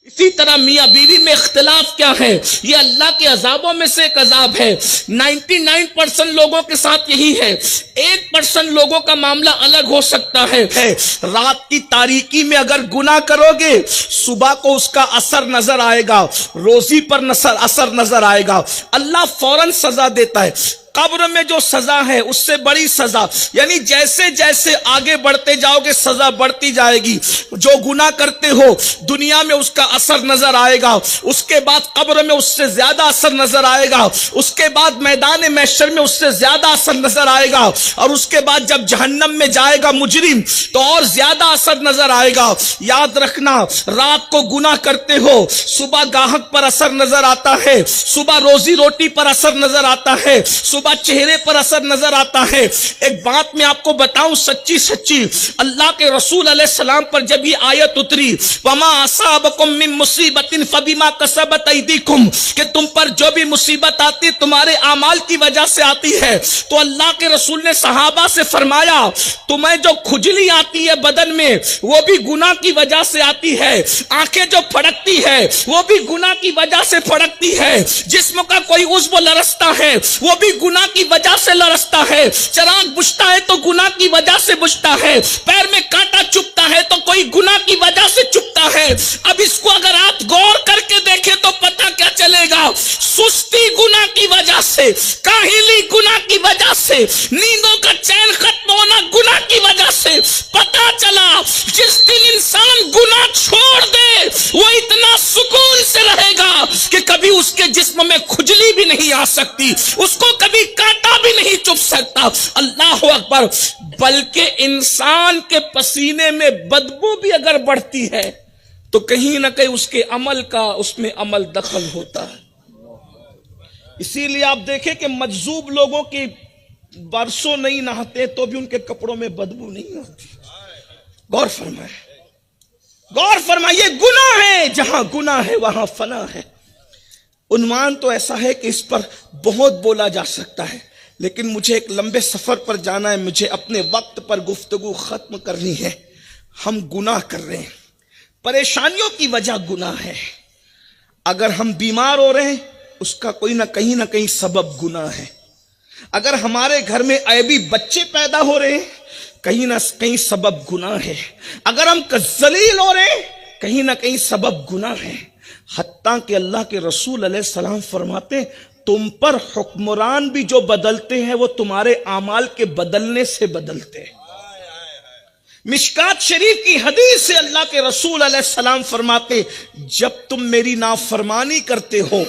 اسی طرح میاں بیوی میں اختلاف کیا ہے؟ یہ اللہ کے عذابوں میں سے ایک عذاب ہے۔ 99% لوگوں کے ساتھ یہی ہے، 1% لوگوں کا معاملہ الگ ہو سکتا ہے۔ رات کی تاریکی میں اگر گناہ کرو گے، صبح کو اس کا اثر نظر آئے گا، روزی پر اثر نظر آئے گا، اللہ فوراً سزا دیتا ہے۔ قبر میں جو سزا ہے اس سے بڑی سزا، یعنی جیسے جیسے آگے بڑھتے جاؤ گے سزا بڑھتی جائے گی۔ جو گناہ کرتے ہو دنیا میں اس کا اثر نظر آئے گا، اس کے بعد قبر میں اس سے زیادہ اثر نظر آئے گا، اس کے بعد میدان محشر میں اس سے زیادہ اثر نظر آئے گا، اور اس کے بعد جب جہنم میں جائے گا مجرم تو اور زیادہ اثر نظر آئے گا۔ یاد رکھنا، رات کو گناہ کرتے ہو، صبح گاہک پر اثر نظر آتا ہے، صبح روزی روٹی پر اثر نظر آتا ہے، صبح چہرے پر اثر نظر آتا ہے۔ ایک بات میں آپ کو بتاؤں سچی، اللہ کے رسول علیہ السلام پر جب یہ آیت اتری وَمَا أَصَابَكُم مِّن مُّصِيبَةٍ فَبِمَا كَسَبَتْ أَيْدِيكُمْ، کہ تم پر جو بھی مصیبت آتی تمہارے اعمال کی وجہ سے آتی ہے، تو اللہ کے رسول نے صحابہ سے فرمایا تمہیں جو کھجلی آتی ہے بدن میں وہ بھی گناہ کی وجہ سے آتی ہے، آنکھیں جو پھڑکتی ہے وہ بھی گناہ کی وجہ سے پھڑکتی ہے، جسم کا کوئی عضو لرزتا ہے وہ بھی گناہ کی وجہ سے لرزتا ہے، چراغ بجھتا ہے تو گناہ کی وجہ سے بجھتا ہے، پیر میں کانٹا چبھتا ہے تو کوئی گناہ کی وجہ سے چبھتا ہے۔ اب اس کو اگر آپ غور کر کے دیکھیں تو پتہ کیا چلے گا؟ سستی گناہ کی وجہ سے، کاہلی گناہ کی وجہ سے، نیندوں کا چین ختم ہونا گناہ کی وجہ سے۔ پتہ چلا جس دن انسان گناہ چھوڑ دے وہ اتنا سکون سے رہے گا کہ کبھی اس کے جسم میں کھجلی بھی نہیں آ سکتی، اس کو کبھی کانٹا بھی نہیں چبھ سکتا۔ اللہ اکبر! بلکہ انسان کے پسینے میں بدبو بھی اگر بڑھتی ہے تو کہیں نہ کہیں اس کے عمل کا اس میں عمل دخل ہوتا ہے۔ اسی لیے آپ دیکھیں کہ مجذوب لوگوں کی برسوں نہیں نہاتے تو بھی ان کے کپڑوں میں بدبو نہیں ہوتی۔ غور فرمائیے، گناہ ہے، جہاں گناہ ہے وہاں فنا ہے۔ عنوان تو ایسا ہے کہ اس پر بہت بولا جا سکتا ہے، لیکن مجھے ایک لمبے سفر پر جانا ہے، مجھے اپنے وقت پر گفتگو ختم کرنی ہے۔ ہم گناہ کر رہے ہیں، پریشانیوں کی وجہ گناہ ہے۔ اگر ہم بیمار ہو رہے ہیں اس کا کوئی نہ کہیں سبب گناہ ہے۔ اگر ہمارے گھر میں عیبی بچے پیدا ہو رہے ہیں کہیں نہ کہیں سبب گناہ ہے۔ اگر ہم ذلیل ہو رہے ہیں کہیں نہ کہیں سبب گناہ ہے۔ حتیٰ کہ اللہ کے رسول علیہ السلام فرماتے ہیں تم پر حکمران بھی جو بدلتے ہیں وہ تمہارے اعمال کے بدلنے سے بدلتے ہیں۔ مشکات شریف کی حدیث سے اللہ کے رسول علیہ السلام فرماتے جب تم میری نافرمانی کرتے ہو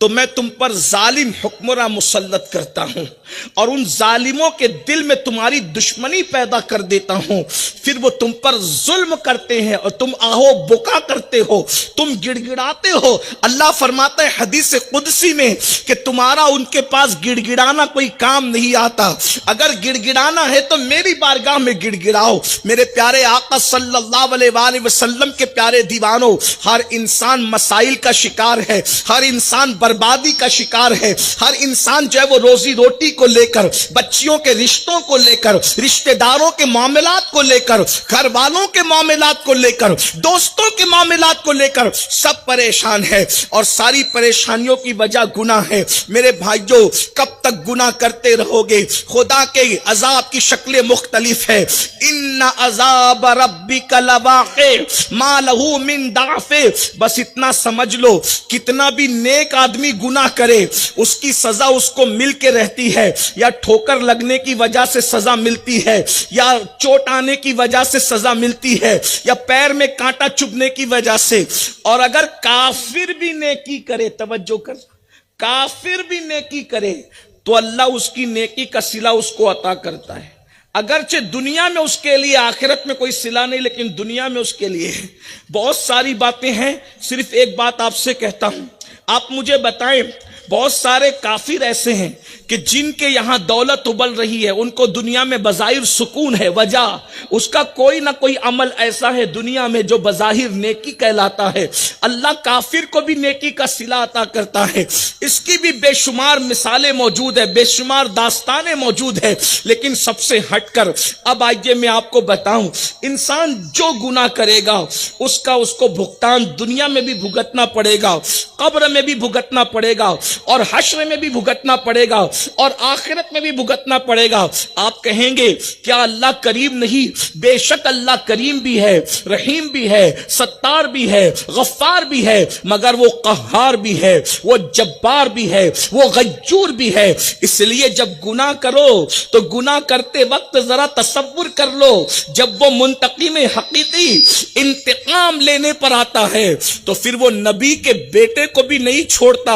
تو میں تم پر ظالم حکمراں مسلط کرتا ہوں اور ان ظالموں کے دل میں تمہاری دشمنی پیدا کر دیتا ہوں، پھر وہ تم پر ظلم کرتے ہیں اور تم آہو بکا کرتے ہو، تم گڑ گڑاتے ہو۔ اللہ فرماتا ہے حدیث قدسی میں کہ تمہارا ان کے پاس گڑ گڑانا کوئی کام نہیں آتا، اگر گڑ گڑانا ہے تو میری بارگاہ میں گڑ گڑاؤ۔ میرے پیارے آقا صلی اللہ علیہ وآلہ وسلم کے پیارے دیوانوں، ہر انسان مسائل کا شکار ہے، ہر انسان بربادی کا شکار ہے، ہر انسان جو ہے وہ روزی روٹی کو لے کر، بچیوں کے رشتوں کو لے کر، رشتہ داروں کے معاملات کو لے کر، گھر والوں کے معاملات کو لے کر، دوستوں کے معاملات کو لے کر سب پریشان ہے، اور ساری پریشانیوں کی وجہ گناہ ہے۔ میرے بھائیوں، کب تک گناہ کرتے رہو گے؟ خدا کے عذاب کی شکلیں مختلف ہے۔ ان عذاب ربک لواقع ما لہ من ضعف، بس اتنا سمجھ لو کتنا بھی نیک آدمی گناہ کرے اس کی سزا اس کو مل کے رہتی ہے، یا ٹھوکر لگنے کی وجہ سے سزا ملتی ہے، یا چوٹ آنے کی وجہ سے سزا ملتی ہے، یا پیر میں کانٹا چبھنے کی وجہ سے۔ اور اگر کافر بھی نیکی کرے، توجہ کر، کافر بھی نیکی کرے تو اللہ اس کی نیکی کا صلہ اس کو عطا کرتا ہے، اگرچہ دنیا میں اس کے لیے، آخرت میں کوئی صلہ نہیں، لیکن دنیا میں اس کے لیے ہے۔ بہت ساری باتیں ہیں، صرف ایک بات آپ سے کہتا ہوں، آپ مجھے بتائیں بہت سارے کافر ایسے ہیں کہ جن کے یہاں دولت ابل رہی ہے، ان کو دنیا میں بظاہر سکون ہے، وجہ اس کا کوئی نہ کوئی عمل ایسا ہے دنیا میں جو بظاہر نیکی کہلاتا ہے۔ اللہ کافر کو بھی نیکی کا صلہ عطا کرتا ہے، اس کی بھی بے شمار مثالیں موجود ہے، بے شمار داستانیں موجود ہے۔ لیکن سب سے ہٹ کر اب آئیے میں آپ کو بتاؤں، انسان جو گناہ کرے گا اس کو بھگتان دنیا میں بھی بھگتنا پڑے گا، قبر میں بھی بھگتنا پڑے گا، اور حشر میں بھی بھگتنا پڑے گا، اور آخرت میں بھی بھگتنا پڑے گا۔ آپ کہیں گے کیا اللہ کریم نہیں؟ بے شک اللہ کریم بھی ہے، رحیم بھی ہے، ستار بھی ہے، غفار بھی ہے، مگر وہ قہار بھی ہے، وہ جبار بھی ہے، وہ غیور بھی ہے۔ اس لیے جب گناہ کرو تو گناہ کرتے وقت ذرا تصور کر لو، جب وہ منتقم حقیقی انتقام لینے پر آتا ہے تو پھر وہ نبی کے بیٹے کو بھی نہیں چھوڑتا،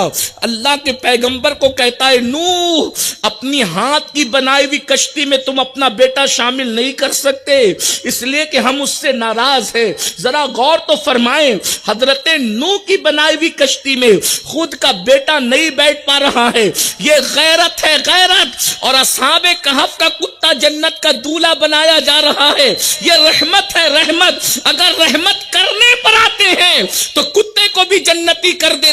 اللہ کے پیغمبر کو کہتا ہے نوح اپنی ہاتھ کی بنائی ہوئی کشتی میں تم اپنا بیٹا شامل نہیں کر سکتے، اس لیے کہ ہم اس سے ناراض ہیں۔ ذرا غور تو فرمائیں، حضرت نوح کی بنائی ہوئی کشتی میں خود کا بیٹا نہیں بیٹھ پا رہا ہے، یہ غیرت ہے، غیرت۔ اور اصحاب کہف کا کتا جنت کا دولہا بنایا جا رہا ہے، یہ رحمت ہے، رحمت۔ اگر رحمت کرنے پر آتے ہیں تو کتے کو بھی جنتی کر دیتے